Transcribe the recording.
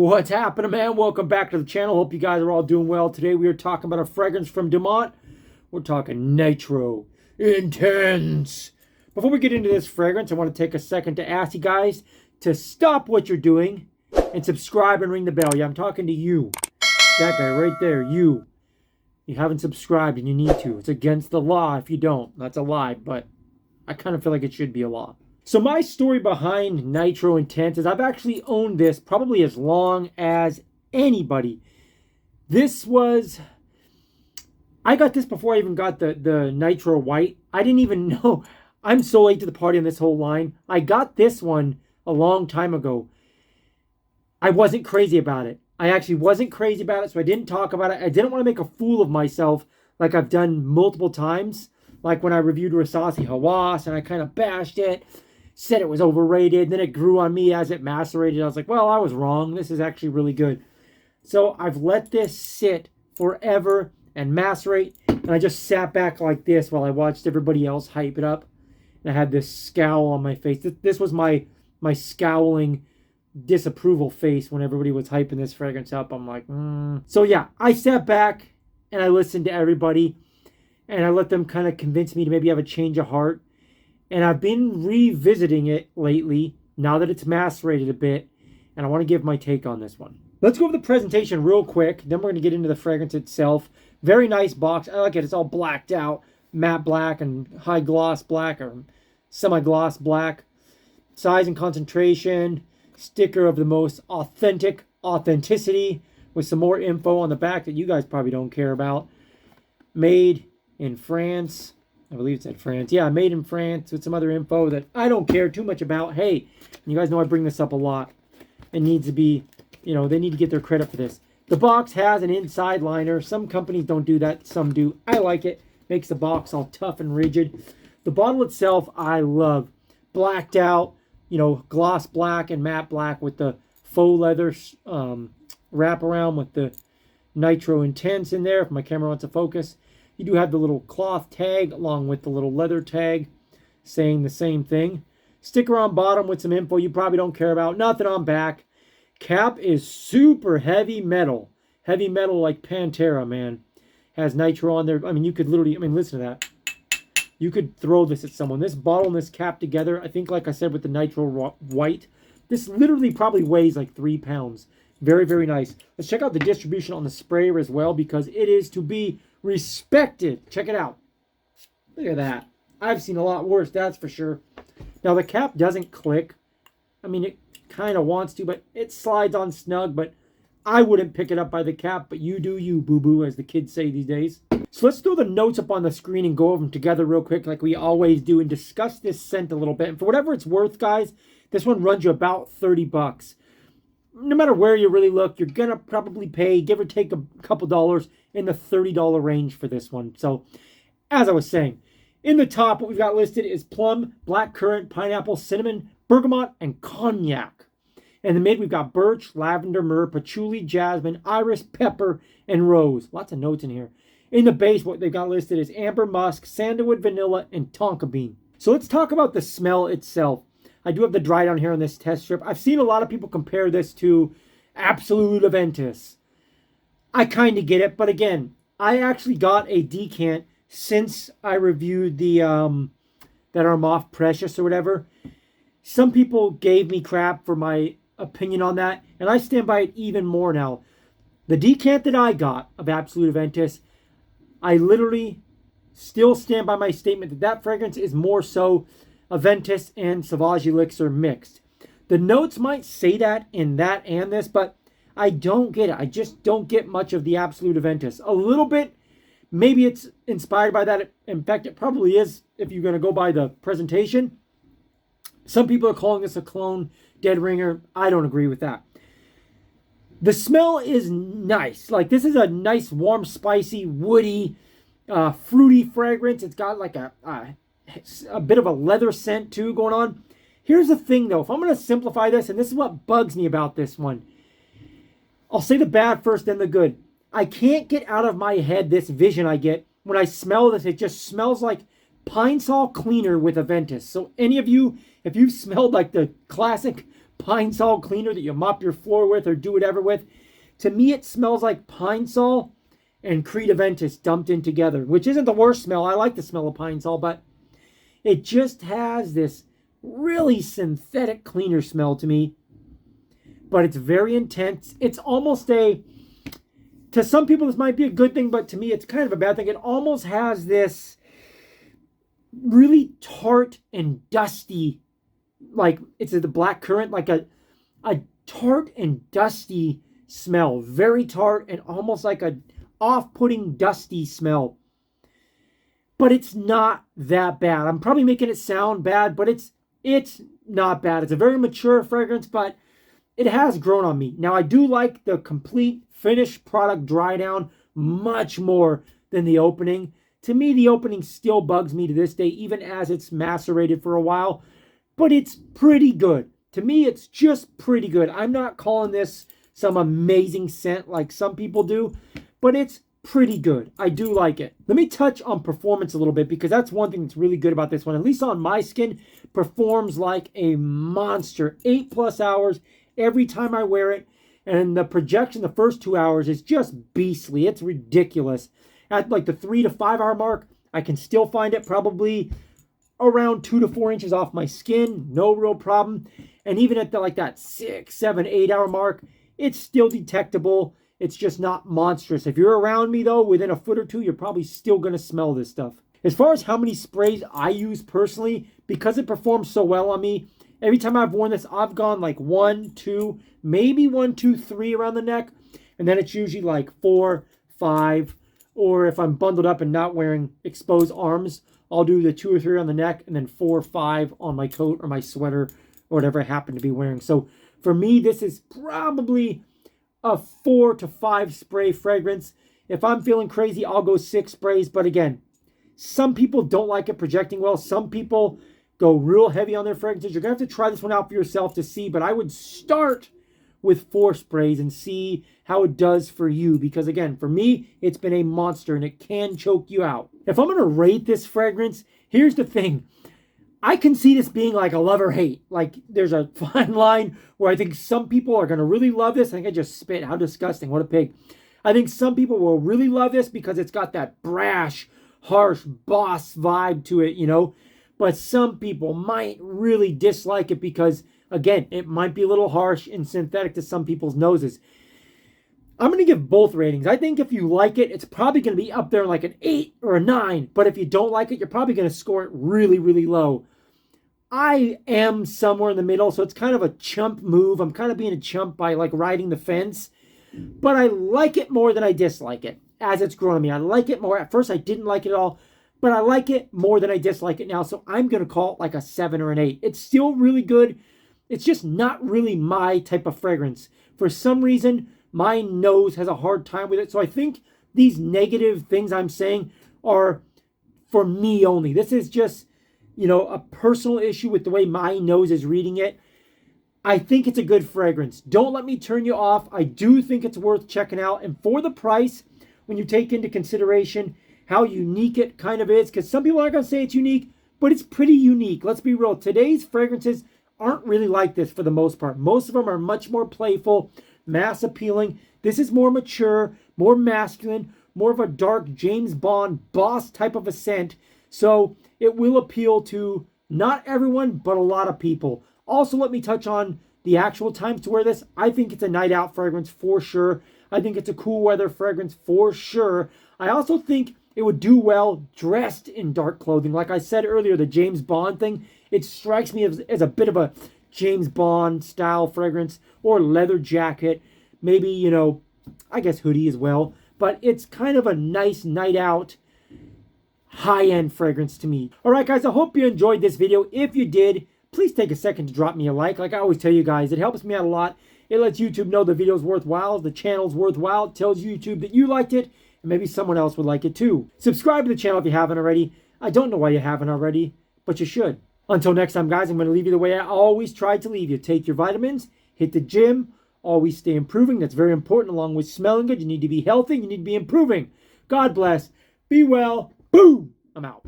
What's happening, man? Welcome back to the channel. Hope you guys are all doing well. Today we are talking about a fragrance from Dumont. We're talking Nitro Intense. Before we get into this fragrance, I want to take a second to ask you guys to stop what you're doing and subscribe and ring the bell. Yeah, I'm talking to you. That guy right there, you. You haven't subscribed and you need to. It's against the law if you don't. That's a lie, but I kind of feel like it should be a law. So my story behind Nitro Intense is I've actually owned this probably as long as anybody. I got this before I even got the Nitro White. I didn't even know. I'm so late to the party on this whole line. I got this one a long time ago. I wasn't crazy about it. I actually wasn't crazy about it, so I didn't talk about it. I didn't want to make a fool of myself like I've done multiple times. Like when I reviewed Rasasi Hawass and I kind of bashed it. Said it was overrated, then it grew on me as it macerated. I was like, well, I was wrong. This is actually really good. So I've let this sit forever and macerate, and I just sat back like this while I watched everybody else hype it up. And I had this scowl on my face. This was my scowling disapproval face when everybody was hyping this fragrance up. I'm like, So yeah, I sat back and I listened to everybody, and I let them kind of convince me to maybe have a change of heart. And I've been revisiting it lately, now that it's macerated a bit, and I want to give my take on this one. Let's go over the presentation real quick, then we're going to get into the fragrance itself. Very nice box. I like it. It's all blacked out, matte black and high gloss black or semi-gloss black. Size and concentration, sticker of the most authenticity with some more info on the back that you guys probably don't care about. Made in France. I believe it said France. Yeah, made in France with some other info that I don't care too much about. Hey, you guys know I bring this up a lot. It needs to be, they need to get their credit for this. The box has an inside liner. Some companies don't do that. Some do. I like it. Makes the box all tough and rigid. The bottle itself, I love. Blacked out, gloss black and matte black with the faux leather wraparound with the Nitro Intense in there if my camera wants to focus. You do have the little cloth tag along with the little leather tag saying the same thing. Sticker on bottom with some info you probably don't care about. Nothing on back. Cap is super heavy metal. Heavy metal like Pantera, man. Has nitro on there. I mean, you could literally, listen to that. You could throw this at someone. This bottle and this cap together, I think, like I said, with the Nitro White, this literally probably weighs like 3 pounds. Very, very nice. Let's check out the distribution on the sprayer as well, because it is to be respected. Check it out. Look at that. I've seen a lot worse, that's for sure. Now, the cap doesn't click. It kind of wants to, but it slides on snug, but I wouldn't pick it up by the cap, but you do you, boo-boo, as the kids say these days. So let's throw the notes up on the screen and go over them together real quick like we always do and discuss this scent a little bit. And for whatever it's worth, guys, this one runs you about 30 bucks. No matter where you really look, you're going to probably pay, give or take a couple dollars, in the $30 range for this one. So, as I was saying, in the top, what we've got listed is plum, blackcurrant, pineapple, cinnamon, bergamot, and cognac. In the mid, we've got birch, lavender, myrrh, patchouli, jasmine, iris, pepper, and rose. Lots of notes in here. In the base, what they've got listed is amber musk, sandalwood, vanilla, and tonka bean. So let's talk about the smell itself. I do have the dry down here on this test strip. I've seen a lot of people compare this to Absolute Aventus. I kind of get it, but again, I actually got a decant since I reviewed the that Armagh Precious or whatever. Some people gave me crap for my opinion on that, and I stand by it even more now. The decant that I got of Absolute Aventus, I literally still stand by my statement that that fragrance is more so Aventus and Sauvage Elixir mixed. The notes might say that in that and this, but I don't get it. I just don't get much of the Absolute Aventus. A little bit, maybe it's inspired by that. In fact, it probably is if you're going to go by the presentation. Some people are calling this a clone Dead Ringer. I don't agree with that. The smell is nice. Like, this is a nice, warm, spicy, woody, fruity fragrance. It's got like a bit of a leather scent too going on. Here's the thing though, if I'm going to simplify this, and this is what bugs me about this one, I'll say the bad first, then the good. I can't get out of my head this vision I get when I smell this. It just smells like Pine Sol cleaner with Aventus. So any of you, if you've smelled like the classic Pine Sol cleaner that you mop your floor with or do whatever with. To me, it smells like Pine Sol and Creed Aventus dumped in together, which isn't the worst smell. I like the smell of Pine Sol, but it just has this really synthetic cleaner smell to me. But it's very intense. It's almost to some people this might be a good thing, but to me it's kind of a bad thing. It almost has this really tart and dusty, like it's the black currant, like a tart and dusty smell. Very tart and almost like a off-putting dusty smell. But it's not that bad. I'm probably making it sound bad, but it's not bad. It's a very mature fragrance, but it has grown on me. Now, I do like the complete finished product dry down much more than the opening. To me, the opening still bugs me to this day, even as it's macerated for a while. But it's pretty good. To me, it's just pretty good. I'm not calling this some amazing scent like some people do, but it's pretty good. I do like it. Let me touch on performance a little bit, because that's one thing that's really good about this one. At least on my skin, performs like a monster. 8+ hours every time I wear it. And the projection the first 2 hours is just beastly. It's ridiculous. At like the 3 to 5 hour mark, I can still find it probably around 2 to 4 inches off my skin. No real problem. And even at that 6, 7, 8 hour mark, it's still detectable. It's just not monstrous. If you're around me, though, within a foot or two, you're probably still going to smell this stuff. As far as how many sprays I use personally, because it performs so well on me, every time I've worn this, I've gone like 1, 2, maybe 1, 2, 3 around the neck. And then it's usually like 4, 5. Or if I'm bundled up and not wearing exposed arms, I'll do the 2 or 3 on the neck and then 4 or 5 on my coat or my sweater or whatever I happen to be wearing. So for me, this is probably a 4 to 5 spray fragrance. If I'm feeling crazy, I'll go 6 sprays. But again, some people don't like it projecting well. Some people go real heavy on their fragrances. You're going to have to try this one out for yourself to see. But I would start with 4 sprays and see how it does for you. Because again, for me, it's been a monster and it can choke you out. If I'm going to rate this fragrance, here's the thing. I can see this being like a love or hate. Like there's a fine line where I think some people are going to really love this. I think I just spit. How disgusting. What a pig. I think some people will really love this because it's got that brash, harsh boss vibe to it, you know. But some people might really dislike it because, again, it might be a little harsh and synthetic to some people's noses. I'm going to give both ratings. I think if you like it, it's probably going to be up there like an 8 or a 9. But if you don't like it, you're probably going to score it really, really low. I am somewhere in the middle, so it's kind of a chump move. I'm kind of being a chump by like riding the fence. But I like it more than I dislike it as it's grown on me. I like it more. At first, I didn't like it at all. But I like it more than I dislike it now. So I'm going to call it like a 7 or an 8. It's still really good. It's just not really my type of fragrance. For some reason, my nose has a hard time with it. So I think these negative things I'm saying are for me only. This is just, you know, a personal issue with the way my nose is reading it. I think it's a good fragrance. Don't let me turn you off. I do think it's worth checking out. And for the price, when you take into consideration how unique it kind of is, because some people aren't going to say it's unique, but it's pretty unique. Let's be real. Today's fragrances aren't really like this for the most part. Most of them are much more playful, mass appealing. This is more mature, more masculine, more of a dark James Bond boss type of a scent. So it will appeal to not everyone, but a lot of people. Also, let me touch on the actual times to wear this. I think it's a night out fragrance for sure. I think it's a cool weather fragrance for sure. I also think it would do well dressed in dark clothing. Like I said earlier, the James Bond thing, it strikes me as a bit of a James Bond style fragrance, or leather jacket, maybe, you know, I guess hoodie as well. But it's kind of a nice night out, high-end fragrance to me. All right, guys, I hope you enjoyed this video. If you did, please take a second to drop me a like. Like I always tell you guys, it helps me out a lot. It lets YouTube know the video's worthwhile, the channel's worthwhile. It tells YouTube that you liked it, and maybe someone else would like it too. Subscribe to the channel if you haven't already. I don't know why you haven't already, but you should. Until next time, guys, I'm going to leave you the way I always tried to leave you. Take your vitamins, hit the gym, always stay improving. That's very important. Along with smelling good, you need to be healthy, you need to be improving. God bless. Be well. Boom. I'm out.